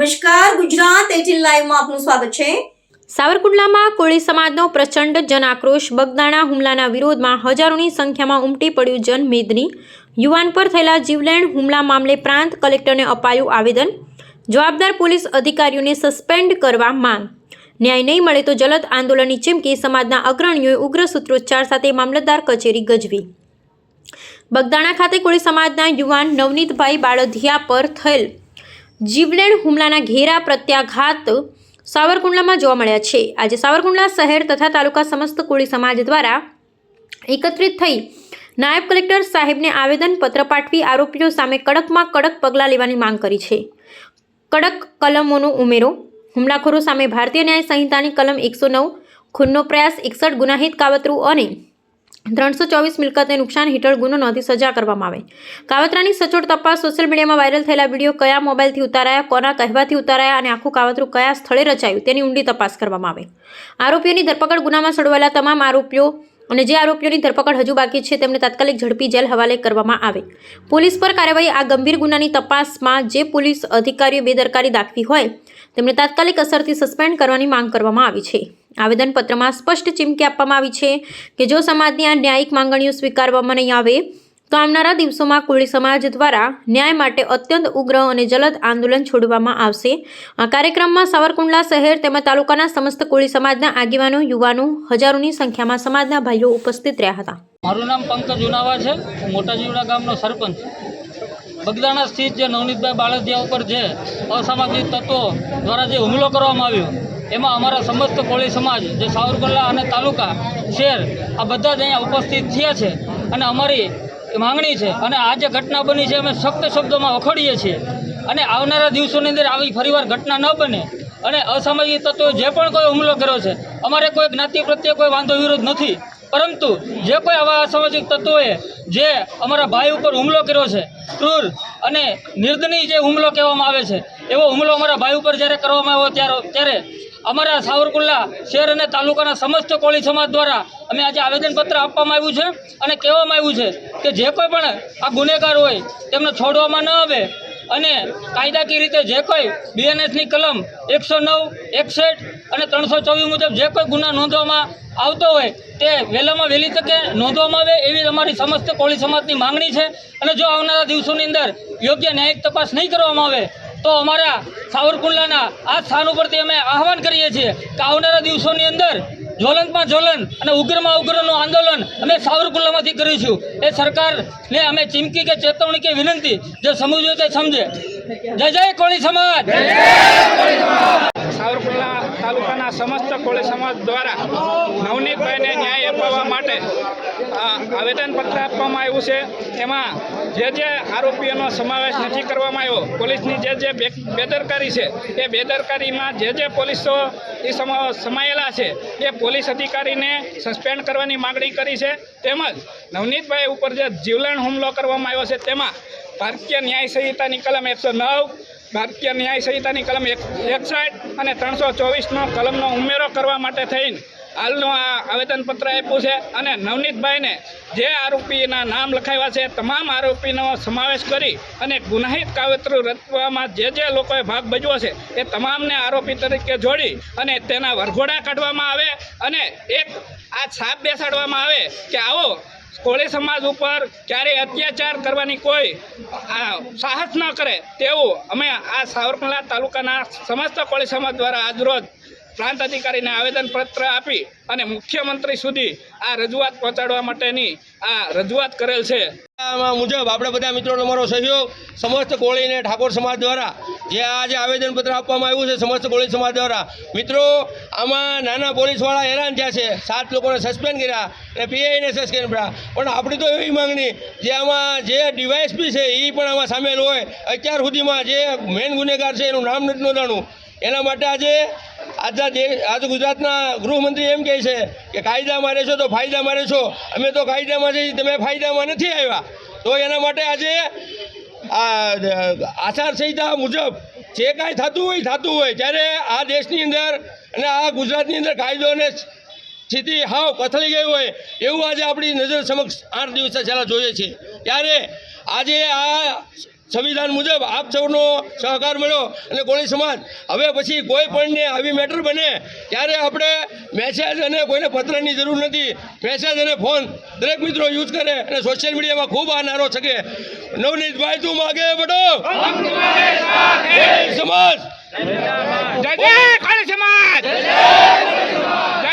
નમસ્કાર, ગુજરાત 18 લાઈવમાં આપનું સ્વાગત છે। સાવરકુંડલામાં કોળી સમાજનો પ્રચંડ જન આક્રોશ। બગદાણા હુમલાના વિરોધમાં હજારોની સંખ્યામાં ઉમટી પડ્યું જનમેદની। યુવાન પર થયેલા જીવલેણ હુમલા મામલે પ્રાંત કલેક્ટરને અપાયું આવેદન। જવાબદાર પોલીસ અધિકારીઓને સસ્પેન્ડ કરવા માંગ। ન્યાય નહીં મળે તો જલદ આંદોલનની ચીમકી। સમાજના અગ્રણીઓએ ઉગ્ર સૂત્રોચ્ચાર સાથે મામલતદાર કચેરી ગજવી। બગદાણા ખાતે કોળી સમાજના યુવાન નવનીતભાઈ બાળધિયા પર થયેલ જીવલેણ હુમલાના ઘેરા પ્રત્યાઘાત સાવરકુંડલામાં જોવા મળ્યા છે। આજે સાવરકુંડલા શહેર તથા તાલુકા સમસ્ત કોળી સમાજ દ્વારા એકત્રિત થઈ નાયબ કલેક્ટર સાહેબને આવેદનપત્ર પાઠવી આરોપીઓ સામે કડકમાં કડક પગલાં લેવાની માંગ કરી છે। કડક કલમોનો ઉમેરો। હુમલાખોરો સામે ભારતીય ન્યાય સંહિતાની કલમ 109 ખૂનનો પ્રયાસ 61 ગુનાહિત કાવતરું અને 324 મિલકતને નુકસાન હેઠળ ગુનો નોંધી સજા કરવામાં આવે। કાવતરાની સચોટ તપાસ। સોશિયલ મીડિયામાં વાયરલ થયેલા વિડીયો કયા મોબાઈલથી ઉતારાયા, કોના કહેવાથી ઉતારાયા અને આખું કાવતરું કયા સ્થળે રચાયું તેની ઊંડી તપાસ કરવામાં આવે। આરોપીઓની ધરપકડ, ગુનામાં સંડોવાયેલા તમામ આરોપીઓ અને જે આરોપીઓની ધરપકડ હજુ બાકી છે તેમને તાત્કાલિક ઝડપી જેલ હવાલે કરવામાં આવે। પોલીસ પર કાર્યવાહી। આ ગંભીર ગુનાની તપાસમાં જે પોલીસ અધિકારીઓ બેદરકારી દાખવી હોય તેમને તાત્કાલિક અસરથી સસ્પેન્ડ કરવાની માંગ કરવામાં આવી છે। આવેદનપત્રમાં સ્પષ્ટ ચીમકી આપવામાં આવી છે કે જો સમાજની આ ન્યાયિક માંગણીઓ સ્વીકારવામાં નહીં આવે તો આવનારા દિવસોમાં કોળી સમાજ દ્વારા ન્યાય માટે અત્યંત ઉગ્ર અને જલદ આંદોલન છોડવામાં આવશે। આ કાર્યક્રમમાં સાવરકુંડલા શહેર તેમજ તાલુકાના સમસ્ત કોળી સમાજના આગેવાનો, યુવાનો હજારોની સંખ્યામાં સમાજના ભાઈઓ ઉપસ્થિત રહ્યા હતા। મારું નામ પંકજ ઉનાવા છે। હું મોટા જીવડા ગામનો સરપંચ। બગદાણા સ્થિત જે નવનીતભાઈ બાળધિયા ઉપર જે અસામાજિક તત્વો દ્વારા જે હુમલો કરવામાં આવ્યો એમાં અમારા સમસ્ત કોળી સમાજ જે સાવરકુંડલા અને તાલુકા શહેર આ બધા જ અહીંયા ઉપસ્થિત થયા છે અને અમારી માંગણી છે અને આ જે ઘટના બની છે અમે સખ્ત શબ્દોમાં વખોડીએ છીએ અને આવનારા દિવસોની અંદર આવી ફરીવાર ઘટના ન બને અને અસામાજિક તત્વો જે પણ કોઈ હુમલો કર્યો છે અમારે કોઈ જ્ઞાતિ પ્રત્યે કોઈ વાંધો વિરોધ નથી, પરંતુ જે કોઈ આવા અસામાજિક તત્વોએ જે અમારા ભાઈ ઉપર હુમલો કર્યો છે, ક્રૂર અને નિર્દયી જે હુમલો કહેવામાં આવે છે એવો હુમલો અમારા ભાઈ ઉપર જ્યારે કરવામાં આવ્યો ત્યારે અમારા સાવરકુંડલા શહેર અને તાલુકાના સમસ્ત કોળી સમાજ દ્વારા અમે આજે આવેદનપત્ર આપવામાં આવ્યું છે અને કહેવામાં આવ્યું છે કે જે કોઈ પણ આ ગુનેગાર હોય તેમને છોડવામાં ન આવે અને કાયદાકીય રીતે જે કોઈ BNSની કલમ 109, 61 અને 324 મુજબ જે કોઈ ગુના નોંધવામાં આવતો હોય તે વહેલામાં વહેલી તકે નોંધવામાં આવે એવી અમારી સમસ્ત કોળી સમાજની માંગણી છે। અને જો આવનારા દિવસોની અંદર યોગ્ય ન્યાયિક તપાસ નહીં કરવામાં આવે તો અમારા સાવરકુંડલાના આ સ્થાન ઉપરથી અમે આહવાન કરીએ છીએ કે આવનારા દિવસોની અંદર જ્વલંતમાં જ્વલન અને ઉગ્રમાં ઉગ્રનું આંદોલન અમે સાવરકુંડલામાંથી કરીશું। એ સરકારને અમે ચીમકી કે ચેતવણી કે વિનંતી જે સમજવું તે સમજે। જય જય કોળી સમાજ। સાવરકુંડલા તાલુકાના સમસ્ત કોળી સમાજ દ્વારા નવનીતભાઈને ન્યાય અપાવવા માટે આવેદનપત્ર આપવામાં આવ્યું છે। એમાં જે આરોપીઓનો સમાવેશ નથી કરવામાં આવ્યો, પોલીસની જે બેદરકારી છે એ બેદરકારીમાં જે પોલીસો એ સમાયેલા છે એ પોલીસ અધિકારીને સસ્પેન્ડ કરવાની માગણી કરી છે। તેમજ નવનીતભાઈ ઉપર જે જીવલેણ હુમલો કરવામાં આવ્યો છે તેમાં ભારતીય ન્યાય સંહિતાની કલમ 109, ભારતીય ન્યાય સંહિતાની કલમ 61 અને 324નો કલમનો ઉમેરો કરવા માટે થઈને હાલનું આ આવેદનપત્ર આપ્યું છે અને નવનીતભાઈને જે આરોપીના નામ લખાવ્યા છે તમામ આરોપીનો સમાવેશ કરી અને ગુનાહિત કાવતરું રચવામાં જે લોકોએ ભાગ ભજવ્યો છે એ તમામને આરોપી તરીકે જોડી અને તેના વરઘોડા કાઢવામાં આવે અને એક આ છાપ બેસાડવામાં આવે કે આવો કોળી સમાજ ઉપર ક્યારેય અત્યાચાર કરવાની કોઈ સાહસ ન કરે તેવું અમે આ સાવરકુંડલા તાલુકાના સમસ્ત કોળી સમાજ દ્વારા આજરોજ પ્રાંત અધિકારીને આવેદનપત્ર આપી અને મુખ્યમંત્રી સુધી આ રજૂઆત પહોંચાડવા માટેની આ રજૂઆત કરેલ છે। મુજબ આપણે બધા મિત્રોનો અમારો સહયોગ સમસ્ત કોળી અને ઠાકોર સમાજ દ્વારા જે આજે આવેદનપત્ર આપવામાં આવ્યું છે સમસ્ત કોળી સમાજ દ્વારા, મિત્રો આમાં નાના પોલીસવાળા હેરાન થયા છે, 7 લોકોને સસ્પેન્ડ કર્યા અને PIને સસ્પેન્ડ કર્યા, પણ આપણી તો એવી માંગણી જે આમાં જે ડીવાયએસપી છે એ પણ આમાં સામેલ હોય। અત્યાર સુધીમાં જે મેઇન ગુનેગાર છે એનું નામ નથી નોંધાણું, એના માટે આજે ગુજરાતના ગૃહમંત્રી એમ કહે છે કે કાયદામાં રહેશો તો ફાયદામાં રહેશો। અમે તો કાયદામાં જઈએ, તમે ફાયદામાં નથી આવ્યા, તો એના માટે આજે આચારસંહિતા મુજબ જે કાંઈ થતું હોય ત્યારે આ દેશની અંદર અને આ ગુજરાતની અંદર કાયદો અને સ્થિતિ હાવ કથળી ગઈ હોય એવું આજે આપણી નજર સમક્ષ 8 દિવસ પહેલાં જોઈએ છીએ। ત્યારે આજે આ સંવિધાન મુજબ આપ સૌનો સહકાર મળ્યો અને કોળી સમાજ હવે પછી કોઈ પણને આવી મેટર બને ત્યારે આપણે મેસેજ અને કોઈને પત્રની જરૂર નથી, મેસેજ અને ફોન દરેક મિત્રો યુઝ કરે અને સોશિયલ મીડિયામાં ખૂબ આ નારો શકે, નવનીતભાઈ તું આગે બઢો, સમાજ જય જય કોળી સમાજ.